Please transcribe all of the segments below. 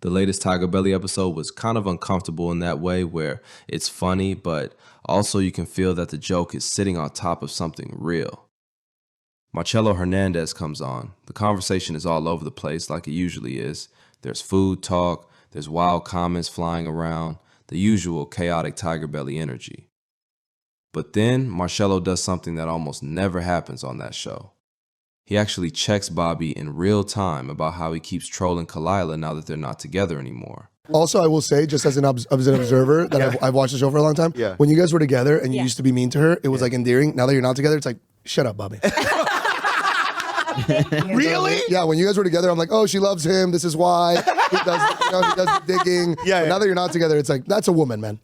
The latest TigerBelly episode was kind of uncomfortable in that way where it's funny, but also you can feel that the joke is sitting on top of something real. Marcelo Hernandez comes on. The conversation is all over the place like it usually is. There's food talk, there's wild comments flying around, the usual chaotic TigerBelly energy. But then Marcelo does something that almost never happens on that show. He actually checks Bobby in real time about how he keeps trolling Khalyla now that they're not together anymore. Also, I will say, just as an observer that I've watched the show for a long time, when you guys were together and you used to be mean to her, it was like endearing. Now that you're not together, it's like, shut up, Bobby. Really? Yeah, when you guys were together, I'm like, oh, she loves him. This is why. He does, he does the digging. Yeah. But now that you're not together, it's like, that's a woman, man.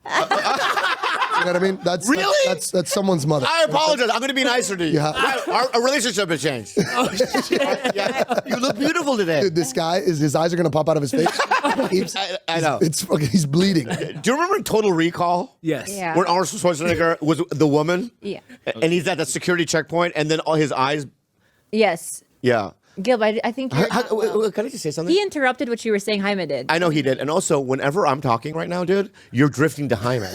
You know what I mean? That's really? That's someone's mother. I apologize. I'm going to be nicer to you. Yeah. Our relationship has changed. Oh, shit. Yeah. You look beautiful today. Dude, this guy, his eyes are going to pop out of his face. I know. It's fucking, he's bleeding. Do you remember Total Recall? Yes. Yeah. When Arnold Schwarzenegger was the woman? Yeah. And he's at that security checkpoint, and then all his eyes. Yes. Yeah. Gil, I think you're Can I just say something? he interrupted what you were saying Jaime did. I know he did. And also, whenever I'm talking right now, dude, you're drifting to Jaime.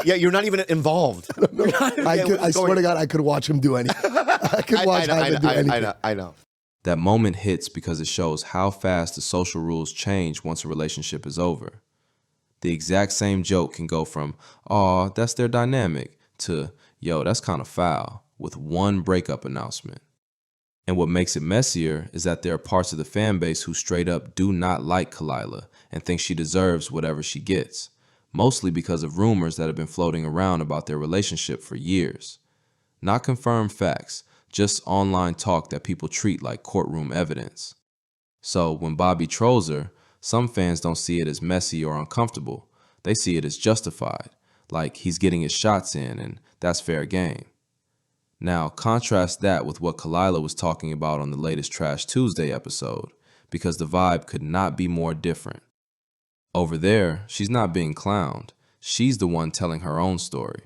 Yeah, you're not even involved. I swear to God, I could watch him do anything. I could watch him do anything. I know. That moment hits because it shows how fast the social rules change once a relationship is over. The exact same joke can go from, "Aw, that's their dynamic," to, "Yo, that's kind of foul," with one breakup announcement. And what makes it messier is that there are parts of the fan base who straight up do not like Khalyla and think she deserves whatever she gets, mostly because of rumors that have been floating around about their relationship for years. Not confirmed facts, just online talk that people treat like courtroom evidence. So when Bobby trolls her, some fans don't see it as messy or uncomfortable. They see it as justified, like he's getting his shots in and that's fair game. Now, contrast that with what Khalyla was talking about on the latest Trash Tuesday episode, because the vibe could not be more different. Over there, she's not being clowned. She's the one telling her own story.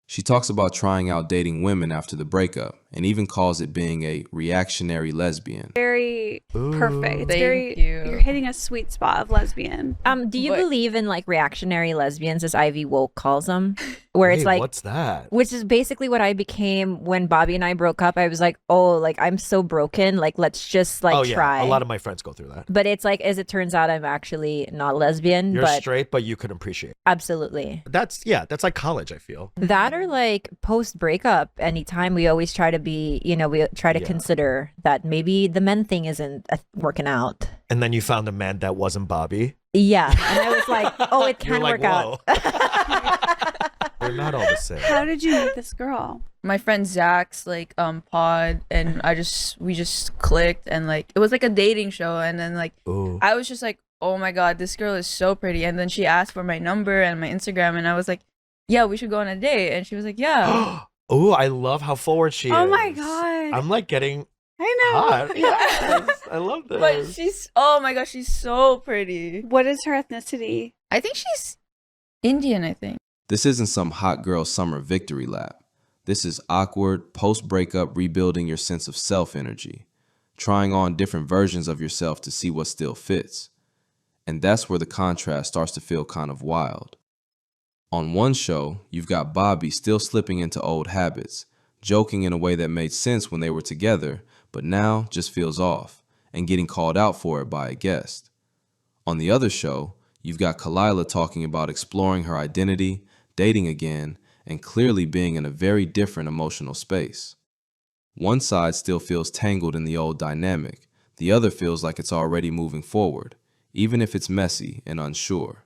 She talks about trying out dating women after the breakup, and even calls it being a reactionary lesbian. Very perfect. It's Thank you. You're hitting a sweet spot of lesbian. Do you believe in like reactionary lesbians, as Ivy Woke calls them? Where it's like, what's that? which is basically what I became when Bobby and I broke up. I was like, oh, like I'm so broken. Like, let's just like try. A lot of my friends go through that. But it's like, as it turns out, I'm actually not lesbian. You're but straight, but you can appreciate it. absolutely. That's like college, I feel. That or like post breakup, anytime we always try to be, we try to consider that maybe the men thing isn't working out. And then you found a man that wasn't Bobby. Yeah. And I was like, oh, it You're can like, work out. They're not all the same. How did you meet this girl? My friend Zach's like pod, and we just clicked, and like it was like a dating show, and then like Ooh. I was just like, oh my god, this girl is so pretty, and then she asked for my number and my Instagram, and I was like, yeah, we should go on a date, and she was like, yeah. Oh, I love how forward she is. Oh my god. I'm like getting I know. hot. Yes, I love this. But oh my gosh, she's so pretty. What is her ethnicity? I think she's Indian, I think. This isn't some hot girl summer victory lap. This is awkward, post-breakup rebuilding your sense of self energy, trying on different versions of yourself to see what still fits. And that's where the contrast starts to feel kind of wild. On one show, you've got Bobby still slipping into old habits, joking in a way that made sense when they were together, but now just feels off, and getting called out for it by a guest. On the other show, you've got Khalyla talking about exploring her identity, dating again, and clearly being in a very different emotional space. One side still feels tangled in the old dynamic, the other feels like it's already moving forward, even if it's messy and unsure.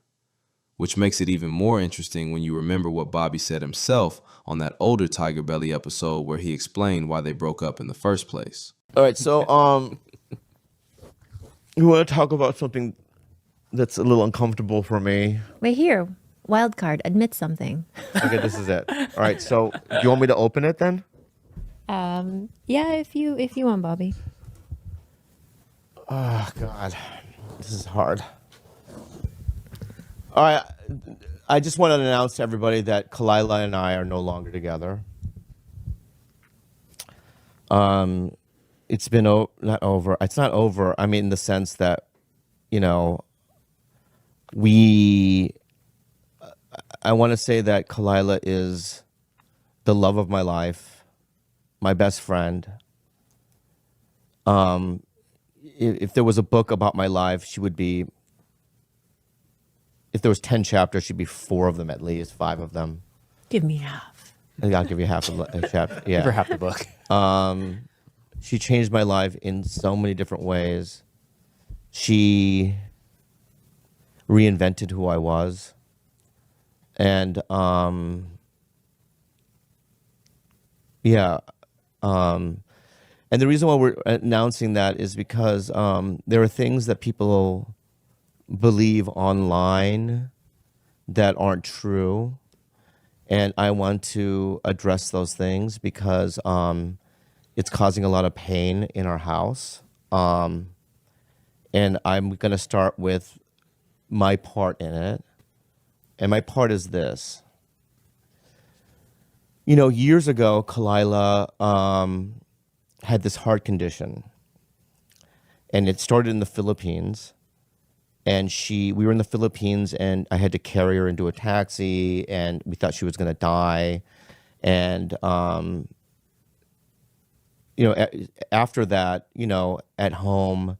Which makes it even more interesting when you remember what Bobby said himself on that older TigerBelly episode where he explained why they broke up in the first place. All right, so you want to talk about something that's a little uncomfortable for me? Wait, here. Wild card. Admit something. Okay, this is it. All right, so do you want me to open it then? Yeah, if you want, Bobby. Oh, God. This is hard. All right, I just want to announce to everybody that Khalyla and I are no longer together. It's been not over. It's not over. I mean, in the sense that, I want to say that Khalyla is the love of my life, my best friend. If there was a book about my life, she would be, if there was 10 chapters, she'd be 4 of them at least, 5 of them. Give me half. I'll give you half a chapter. Yeah. Give her half the book. She changed my life in so many different ways. She reinvented who I was. And and the reason why we're announcing that is because there are things that people believe online that aren't true. And I want to address those things because it's causing a lot of pain in our house. And I'm going to start with my part in it. And my part is this. You know, years ago, Khalyla had this heart condition. And it started in the Philippines. And we were in the Philippines, and I had to carry her into a taxi, and we thought she was going to die. And, after that, at home,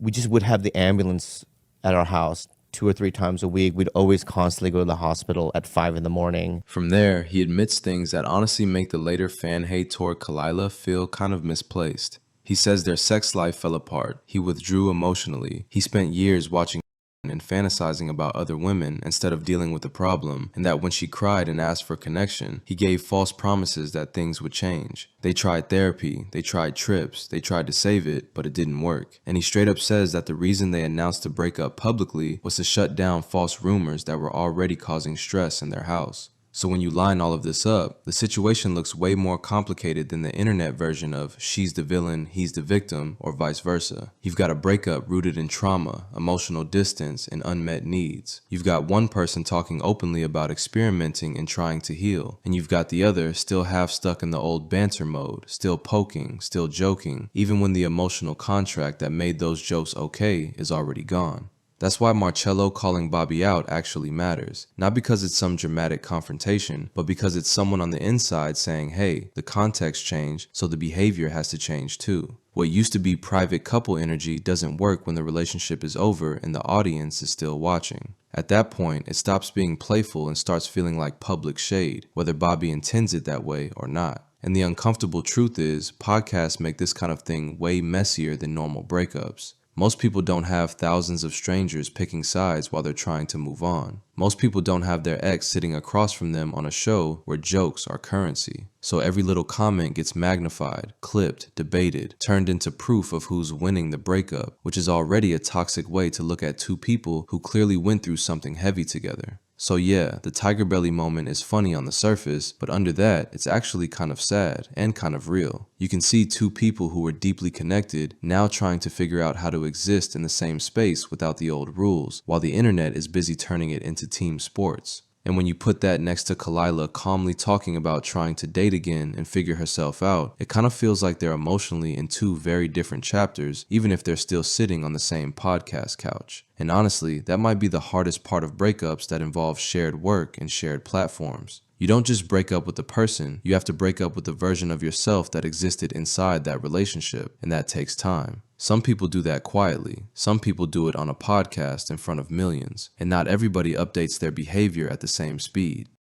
we just would have the ambulance at our house 2 or 3 times a week. We'd always constantly go to the hospital at 5 in the morning. From there, he admits things that honestly make the later fan hate toward Khalyla feel kind of misplaced. He says their sex life fell apart. He withdrew emotionally. He spent years watching and fantasizing about other women instead of dealing with the problem, and that when she cried and asked for connection, he gave false promises that things would change. They tried therapy, they tried trips, they tried to save it, but it didn't work. And he straight up says that the reason they announced the breakup publicly was to shut down false rumors that were already causing stress in their house. So when you line all of this up, the situation looks way more complicated than the internet version of she's the villain, he's the victim, or vice versa. You've got a breakup rooted in trauma, emotional distance, and unmet needs. You've got one person talking openly about experimenting and trying to heal, and you've got the other still half stuck in the old banter mode, still poking, still joking, even when the emotional contract that made those jokes okay is already gone. That's why Marcello calling Bobby out actually matters. Not because it's some dramatic confrontation, but because it's someone on the inside saying, hey, the context changed, so the behavior has to change too. What used to be private couple energy doesn't work when the relationship is over and the audience is still watching. At that point, it stops being playful and starts feeling like public shade, whether Bobby intends it that way or not. And the uncomfortable truth is, podcasts make this kind of thing way messier than normal breakups. Most people don't have thousands of strangers picking sides while they're trying to move on. Most people don't have their ex sitting across from them on a show where jokes are currency. So every little comment gets magnified, clipped, debated, turned into proof of who's winning the breakup, which is already a toxic way to look at 2 people who clearly went through something heavy together. So yeah, the TigerBelly moment is funny on the surface, but under that, it's actually kind of sad and kind of real. You can see 2 people who were deeply connected now trying to figure out how to exist in the same space without the old rules, while the internet is busy turning it into team sports. And when you put that next to Khalyla calmly talking about trying to date again and figure herself out, it kind of feels like they're emotionally in 2 very different chapters, even if they're still sitting on the same podcast couch. And honestly, that might be the hardest part of breakups that involve shared work and shared platforms. You don't just break up with the person, you have to break up with the version of yourself that existed inside that relationship, and that takes time. Some people do that quietly, some people do it on a podcast in front of millions, and not everybody updates their behavior at the same speed.